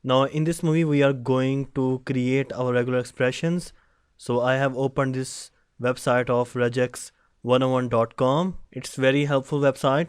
Now in this movie we are going to create our regular expressions. So I have opened this website of regex101.com. It's very helpful website.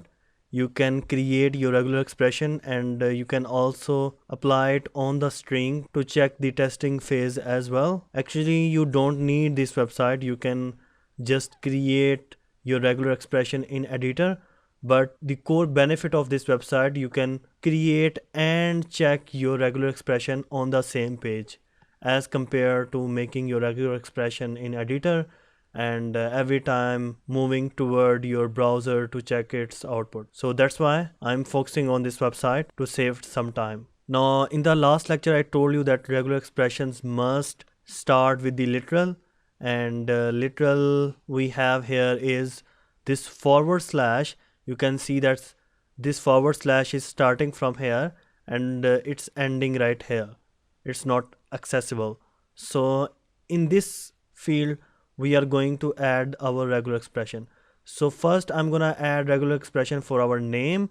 You can create your regular expression, and you can also apply it on the string to check the testing phase as well. Actually, you don't need this website. You can just create your regular expression in editor, but the core benefit of this website, you can create and check your regular expression on the same page as compared to making your regular expression in editor and every time moving toward your browser to check its output. So that's why I'm focusing on this website to save some time. Now in the last lecture I told you that regular expressions must start with the literal, and literal we have here is this forward slash. You can see that this forward slash is starting from here and it's ending right here. It's not accessible. So in this field we are going to add our regular expression. So first I'm gonna add regular expression for our name,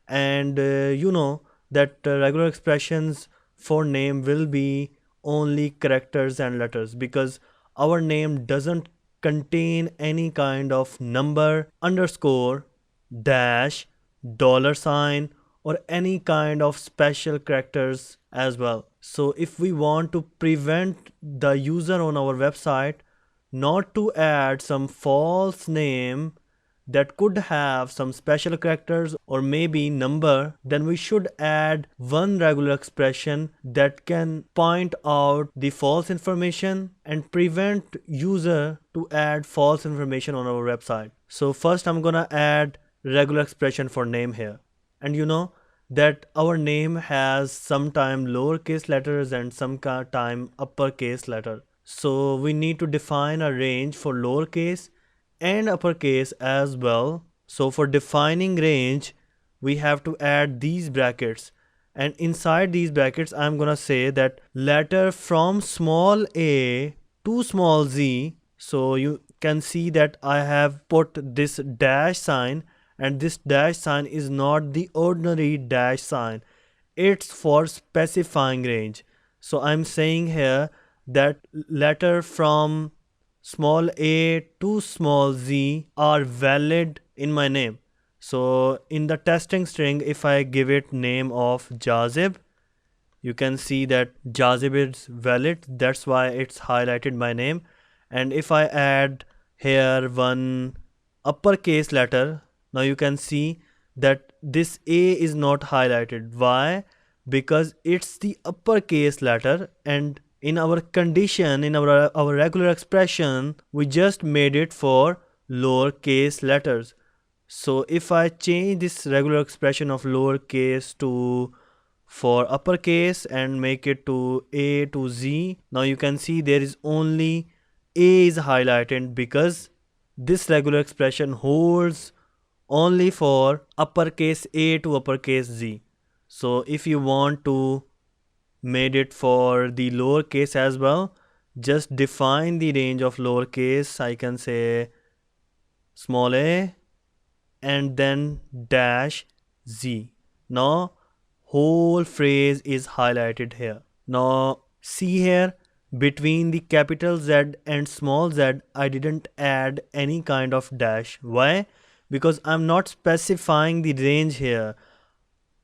and you know that regular expressions for name will be only characters and letters, because our name doesn't contain any kind of number, underscore, dash, dollar sign, or any kind of special characters as well. So if we want to prevent the user on our website not to add some false name that could have some special characters or maybe number, then we should add one regular expression that can point out the false information and prevent user to add false information on our website. So first I'm gonna add regular expression for name here, and you know that our name has sometime lowercase letters and some time uppercase letter. So we need to define a range for lowercase and uppercase as well. So for defining range we have to add these brackets, and inside these brackets I'm gonna say that letter from small a to small z. So you can see that I have put this dash sign, and this dash sign is not the ordinary dash sign, it's for specifying range. So I'm saying here that letter from small a to small z are valid in my name. So in the testing string, if I give it name of Jazib, you can see that Jazib is valid, that's why it's highlighted my name. And if I add here one uppercase letter, now you can see that this a is not highlighted. Why? Because it's the uppercase letter, and in our condition, in our regular expression, we just made it for lowercase letters. So if I change this regular expression of lowercase to for uppercase and make it to a to z, now you can see there is only a is highlighted because this regular expression holds only for uppercase a to uppercase z. So if you want to made it for the lowercase as well, just define the range of lowercase. I can say small a and then dash z. Now whole phrase is highlighted here. Now see here, between the capital Z and small z I didn't add any kind of dash. Why? Because I'm not specifying the range here.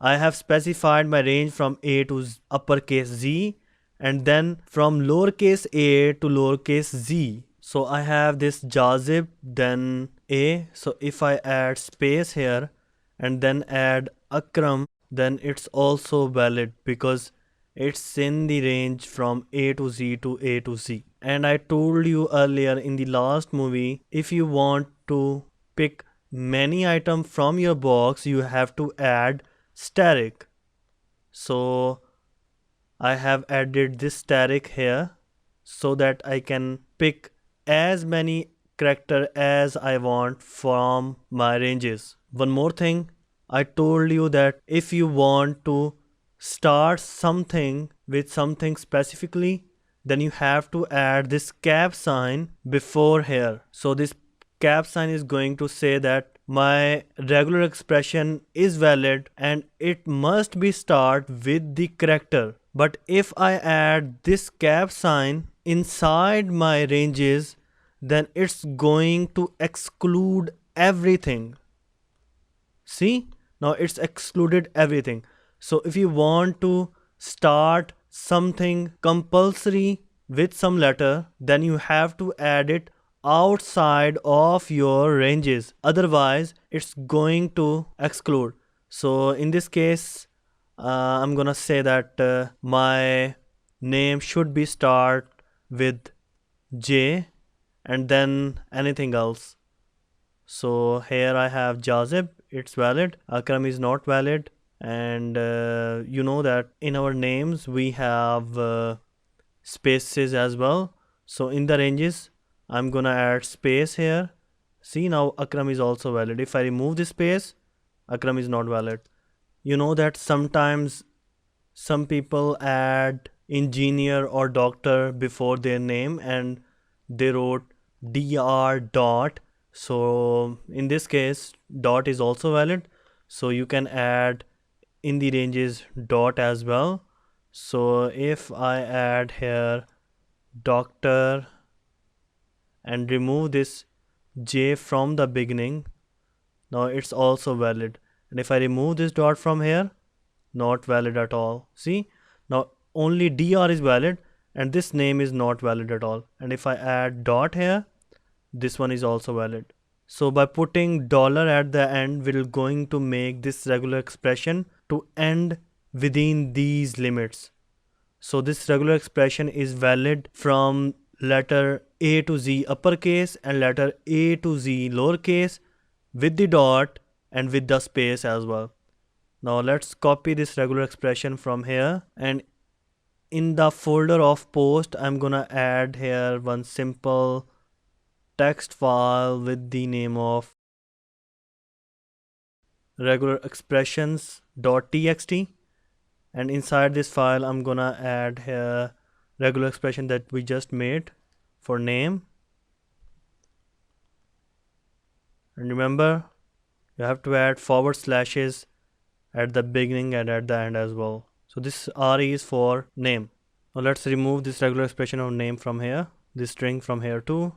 I have specified my range from a to uppercase z, and then from lowercase a to lowercase z. So I have this Jazib, then a. So if I add space here and then add Akram, then it's also valid because it's in the range from a to z to a to z. And I told you earlier in the last movie, if you want to pick many items from your box, you have to add static. So I have added this static here so that I can pick as many character as I want from my ranges. One more thing, I told you that if you want to start something with something specifically, then you have to add this cap sign before here. So this cap sign is going to say that my regular expression is valid and it must be start with the character. But if I add this cap sign inside my ranges, then it's going to exclude everything. See, now it's excluded everything. So if you want to start something compulsory with some letter, then you have to add it outside of your ranges. Otherwise, it's going to exclude. So in this case, I'm gonna say that my name should be start with J and then anything else. So here I have Jazib, it's valid. Akram is not valid. And you know that in our names we have spaces as well. So in the ranges, I'm gonna add space here. See, now Akram is also valid. If I remove this space, Akram is not valid. You know that sometimes some people add engineer or doctor before their name and they wrote dr dot. So in this case, dot is also valid. So you can add in the ranges dot as well. So if I add here doctor and remove this J from the beginning, now it's also valid. And if I remove this dot from here, not valid at all. See, now only dr is valid and this name is not valid at all. And if I add dot here, this one is also valid. So by putting dollar at the end, we're going to make this regular expression to end within these limits. So this regular expression is valid from letter A to Z uppercase and letter A to Z lowercase with the dot and with the space as well. Now let's copy this regular expression from here, and in the folder of post I'm gonna add here one simple text file with the name of regular expressions.txt, and inside this file I'm gonna add here regular expression that we just made for name. And remember, you have to add forward slashes at the beginning and at the end as well. So this RE is for name. Now let's remove this regular expression of name from here, this string from here too.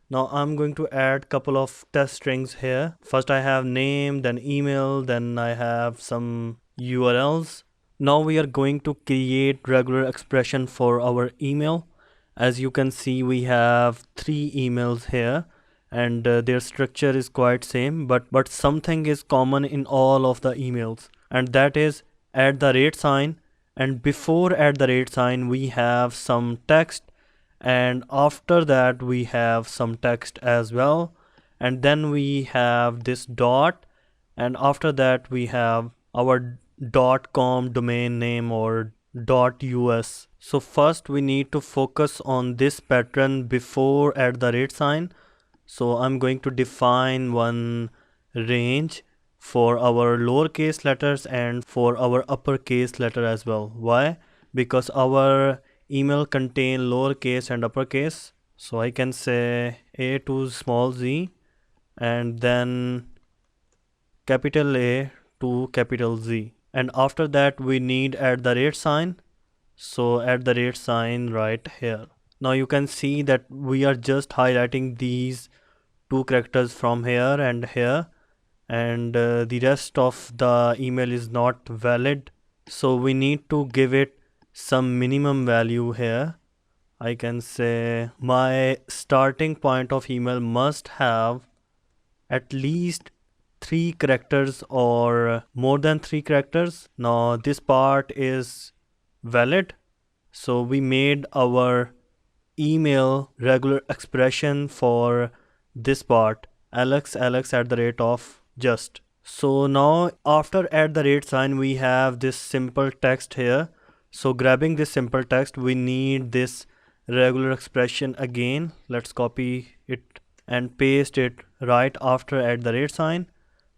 Now I'm going to add couple of test strings here. First I have name, then email, then I have some URLs. Now we are going to create regular expression for our email. As you can see, we have 3 emails here and their structure is quite same, but something is common in all of the emails, and that is @sign, and before @sign we have some text, and after that we have some text as well, and then we have this dot, and after that we have our .com domain name or .us. So first we need to focus on this pattern before @sign. So I'm going to define one range for our lowercase letters and for our uppercase letter as well. Why? Because our email contain lowercase and uppercase. So I can say A to small z and then capital A to capital Z. And after that we need @sign. So @sign right here. Now you can see that we are just highlighting these 2 characters from here and here, and the rest of the email is not valid. So we need to give it some minimum value here. I can say my starting point of email must have at least 3 characters or more than 3 characters. Now this part is valid. So we made our email regular expression for this part, alex @just. So now after @sign we have this simple text here. So grabbing this simple text, we need this regular expression again. Let's copy it and paste it right after @sign.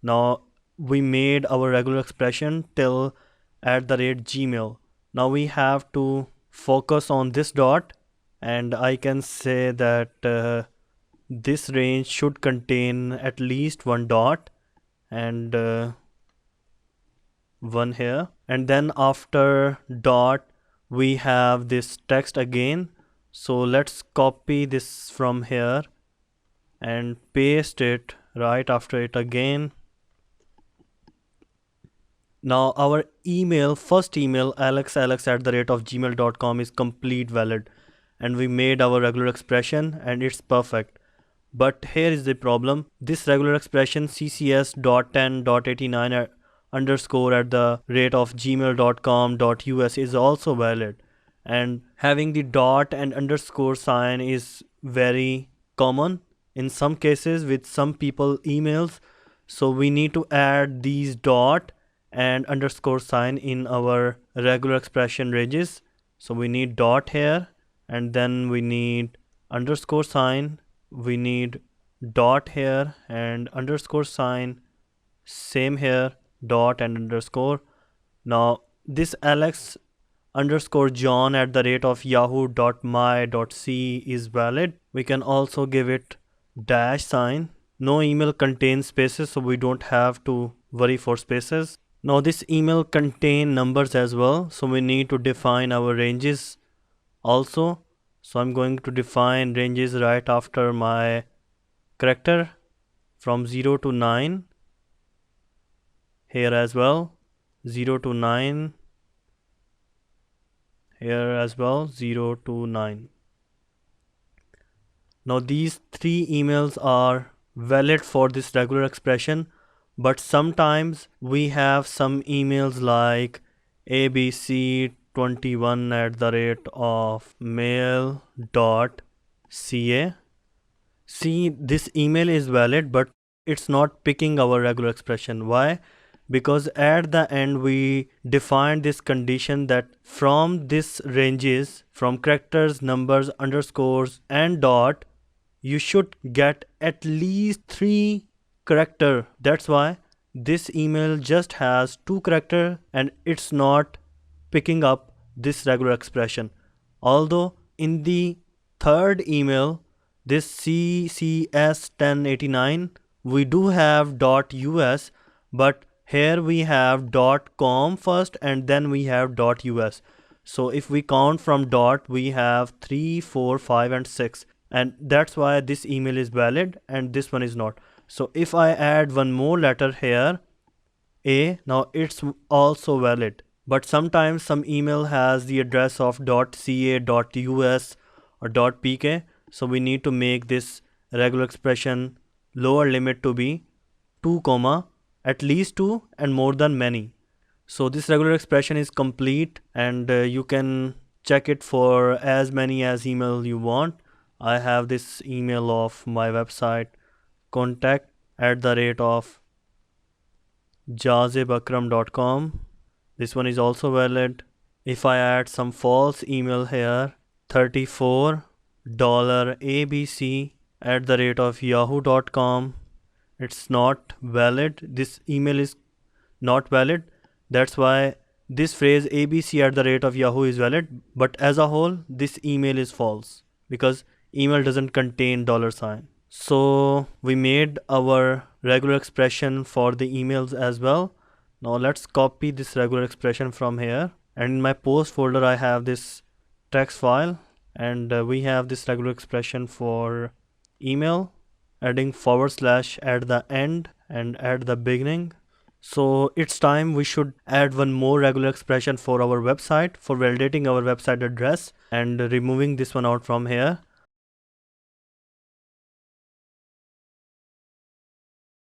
Now we made our regular expression till @gmail. Now we have to focus on this dot, and I can say that this range should contain at least 1 dot and 1 here, and then after dot we have this text again. So let's copy this from here and paste it right after it again. Now our email, first email, alexalex@gmail.com is complete valid, and we made our regular expression and it's perfect. But here is the problem. This regular expression ccs.10.89 underscore at the rate of gmail.com.us is also valid, and having the dot and underscore sign is very common in some cases with some people emails. So we need to add these dot and underscore sign in our regular expression ranges. So we need dot here, and then we need underscore sign, we need dot here and underscore sign, same here, dot and underscore. Now this alex underscore john at the rate of yahoo.my.c is valid. We can also give it dash sign. No email contains spaces, so we don't have to worry for spaces. Now this email contain numbers as well, so we need to define our ranges also. So I'm going to define ranges right after my character from 0 to 9 here as well, 0 to 9 here as well, 0 to 9. Now these three emails are valid for this regular expression, but sometimes we have some emails like abc21 at the rate of mail.ca. See, this email is valid, but it's not picking our regular expression. Why? Because at the end we defined this condition that from this ranges, from characters, numbers, underscores and dot, you should get at least 3 character. That's why this email just has 2 character and it's not picking up this regular expression. Although in the third email, this ccs1089, we do have .us, but here we have .com first and then we have .us. So if we count from dot, we have 3, 4, 5 and 6, and that's why this email is valid and this one is not. So if I add one more letter here, a, now it's also valid. But sometimes some email has the address of .ca, .us or .pk, so we need to make this regular expression lower limit to be 2 comma at least 2 and more than many. So this regular expression is complete, and you can check it for as many as email you want. I have this email of my website, contact@jazibakram.com. This one is also valid. If I add some false email here, $34abc@yahoo.com, it's not valid. This email is not valid. That's why this phrase abc@yahoo is valid, but as a whole this email is false because email doesn't contain $sign. So we made our regular expression for the emails as well. Now let's copy this regular expression from here, and in my post folder I have this text file, and we have this regular expression for email, adding / at the end and at the beginning. So it's time we should add one more regular expression for our website for validating our website address and removing this one out from here.